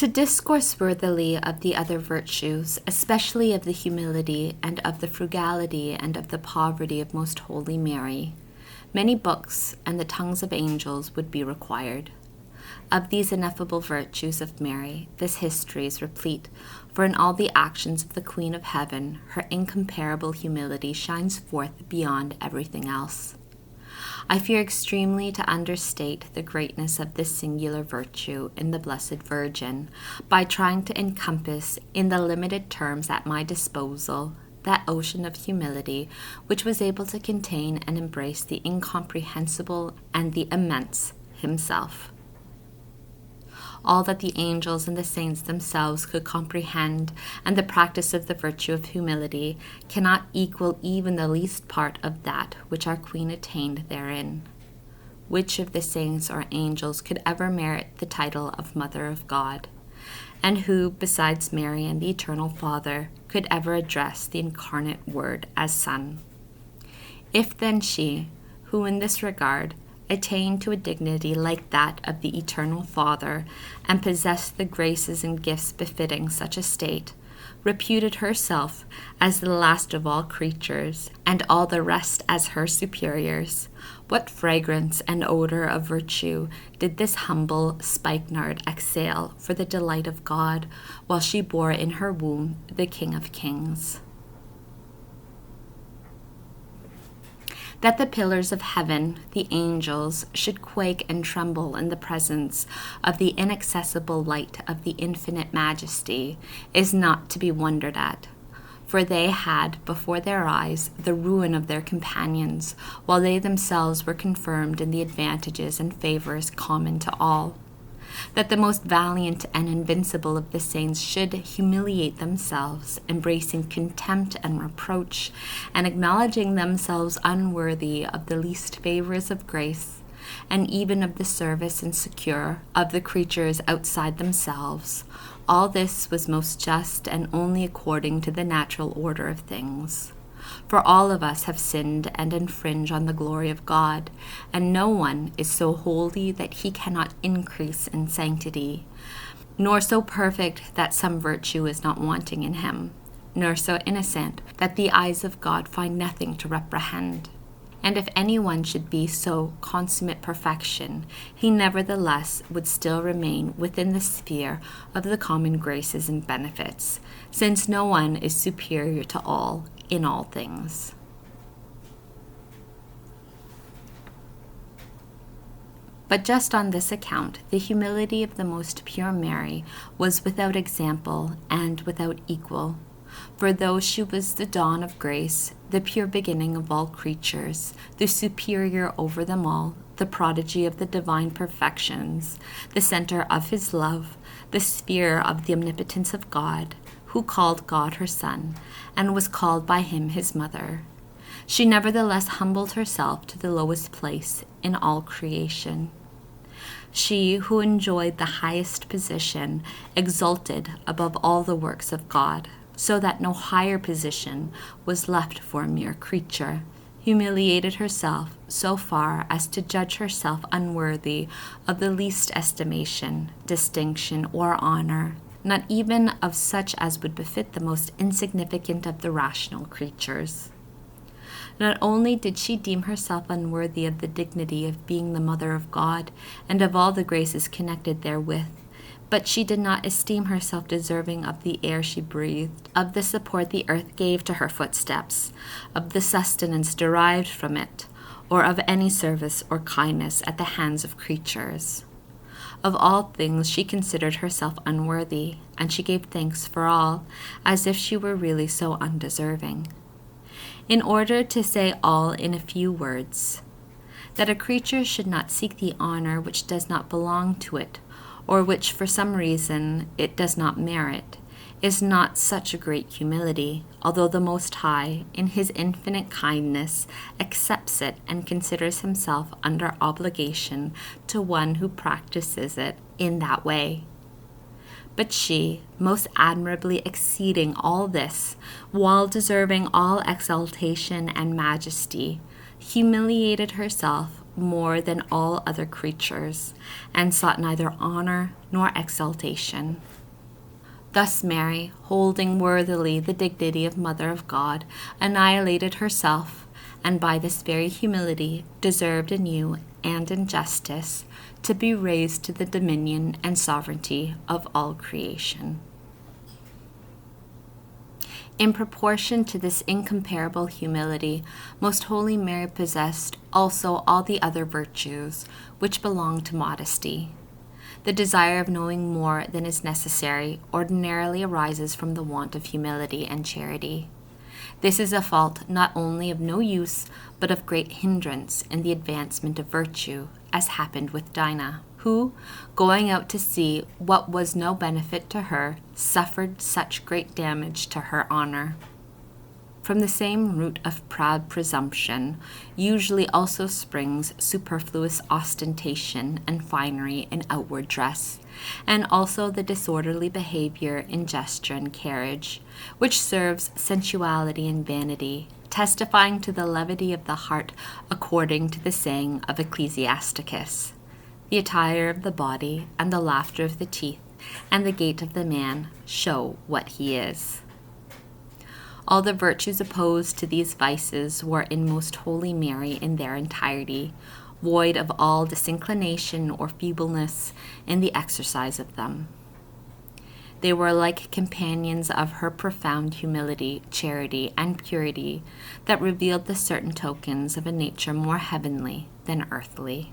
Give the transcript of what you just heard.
To discourse worthily of the other virtues, especially of the humility and of the frugality and of the poverty of Most Holy Mary, many books and the tongues of angels would be required. Of these ineffable virtues of Mary, this history is replete, for in all the actions of the Queen of Heaven, her incomparable humility shines forth beyond everything else. I fear extremely to understate the greatness of this singular virtue in the Blessed Virgin by trying to encompass in the limited terms at my disposal that ocean of humility which was able to contain and embrace the incomprehensible and the immense Himself. All that the angels and the saints themselves could comprehend, and the practice of the virtue of humility cannot equal even the least part of that which our Queen attained therein. Which of the saints or angels could ever merit the title of Mother of God? And who, besides Mary and the Eternal Father, could ever address the incarnate Word as Son? If then she, who in this regard attained to a dignity like that of the Eternal Father, and possessed the graces and gifts befitting such a state, reputed herself as the last of all creatures, and all the rest as her superiors, what fragrance and odor of virtue did this humble spikenard exhale for the delight of God, while she bore in her womb the King of Kings? That the pillars of heaven, the angels, should quake and tremble in the presence of the inaccessible light of the infinite majesty is not to be wondered at, for they had before their eyes the ruin of their companions, while they themselves were confirmed in the advantages and favors common to all. That the most valiant and invincible of the saints should humiliate themselves, embracing contempt and reproach, and acknowledging themselves unworthy of the least favors of grace, and even of the service and succor of the creatures outside themselves, all this was most just and only according to the natural order of things. For all of us have sinned and infringe on the glory of God, and no one is so holy that he cannot increase in sanctity, nor so perfect that some virtue is not wanting in him, nor so innocent that the eyes of God find nothing to reprehend. And if anyone should be so consummate perfection, he nevertheless would still remain within the sphere of the common graces and benefits, since no one is superior to all in all things. But just on this account, the humility of the most pure Mary was without example and without equal. For though she was the dawn of grace, the pure beginning of all creatures, the superior over them all, the prodigy of the divine perfections, the center of His love, the sphere of the omnipotence of God, who called God her Son, and was called by Him His Mother, she nevertheless humbled herself to the lowest place in all creation. She, who enjoyed the highest position, exalted above all the works of God, so that no higher position was left for a mere creature, humiliated herself so far as to judge herself unworthy of the least estimation, distinction, or honor, not even of such as would befit the most insignificant of the rational creatures. Not only did she deem herself unworthy of the dignity of being the Mother of God and of all the graces connected therewith, but she did not esteem herself deserving of the air she breathed, of the support the earth gave to her footsteps, of the sustenance derived from it, or of any service or kindness at the hands of creatures. Of all things she considered herself unworthy, and she gave thanks for all, as if she were really so undeserving. In order to say all in a few words, that a creature should not seek the honor which does not belong to it, or which for some reason it does not merit, is not such a great humility, although the Most High, in His infinite kindness, accepts it and considers Himself under obligation to one who practices it in that way. But she, most admirably exceeding all this, while deserving all exaltation and majesty, humiliated herself more than all other creatures, and sought neither honor nor exaltation. Thus Mary, holding worthily the dignity of Mother of God, annihilated herself, and by this very humility deserved anew and in justice to be raised to the dominion and sovereignty of all creation. In proportion to this incomparable humility, Most Holy Mary possessed also all the other virtues which belong to modesty. The desire of knowing more than is necessary ordinarily arises from the want of humility and charity. This is a fault not only of no use, but of great hindrance in the advancement of virtue, as happened with Dinah, who, going out to see what was no benefit to her, suffered such great damage to her honor. From the same root of proud presumption usually also springs superfluous ostentation and finery in outward dress, and also the disorderly behavior in gesture and carriage, which serves sensuality and vanity, testifying to the levity of the heart according to the saying of Ecclesiasticus. The attire of the body, and the laughter of the teeth, and the gait of the man show what he is. All the virtues opposed to these vices were in Most Holy Mary in their entirety, void of all disinclination or feebleness in the exercise of them. They were like companions of her profound humility, charity, and purity that revealed the certain tokens of a nature more heavenly than earthly.